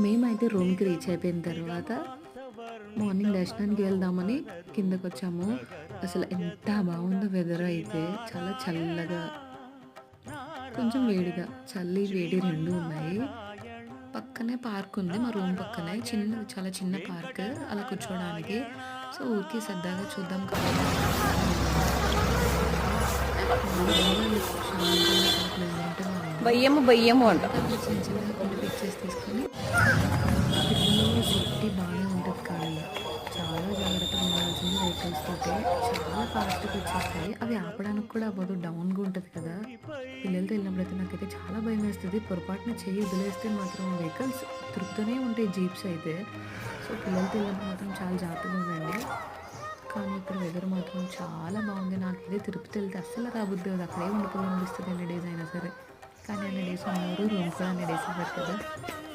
మేమైతే రూమ్‌కి రీచ్ అయిపోయిన తర్వాత మార్నింగ్ దర్శనానికి వెళ్దామని కిందకొచ్చాము. అసలు ఎంత బాగుందో వెదర్ అయితే. చాలా చల్లగా, కొంచెం వేడిగా. చలి, వేడి 2 ఉన్నాయి. పక్కనే పార్క్ ఉంది. మా రూమ్ పక్కనే చిన్నది, చాలా చిన్న పార్క్ అలా కూర్చోవడానికి. సో, ఊరికే సరదాగా చూద్దాం కదా అని వెళ్ళాము. చాలా బాగుంది. ప్రశాంతంగా చాలా ప్లెజెంట్‌గా ఉంది. బయ్యము బయ్యము అంట. తర్వాత అక్కడ చిన్న చిన్నగా కొన్ని పిక్చర్స్ తీసుకొని తిరుమలలో సేఫ్టీ బాగానే ఉంటది కానీ, చాలా జాగ్రత్తగా ఉండాల్సింది వెహికల్స్ తోటి. చాలా ఫాస్ట్‌గా వచ్చేస్తాయి. అవి ఆపడానికి కూడా అవ్వదు. డౌన్‌గా ఉంటది కదా! పిల్లలతో వెళ్ళినప్పుడైతే నాకైతే చాలా భయమేస్తది. పొరపాటున చెయ్యి వదిలేస్తే మాత్రం వెహికల్స్ తిరుగుతూనే ఉంటాయి జీప్స్ అయితే. సో, పిల్లలతో వెళ్ళినప్పుడు మాత్రం చాలా జాగ్రత్తగా ఉండండి. కానీ ఇక్కడ వెదర్ మాత్రం చాలా బాగుంది. నాకైతే తిరుపతి వెళ్తే అస్సలు రాబుద్ది కాదు. అక్కడే ఉండిపోవాలనిపిస్తది ఎన్ని డేస్ అయినా సరే. కానీ అన్ని డేస్ ఉన్నారు. రూమ్ కూడా అన్ని డేస్ ఇవ్వరు కదా!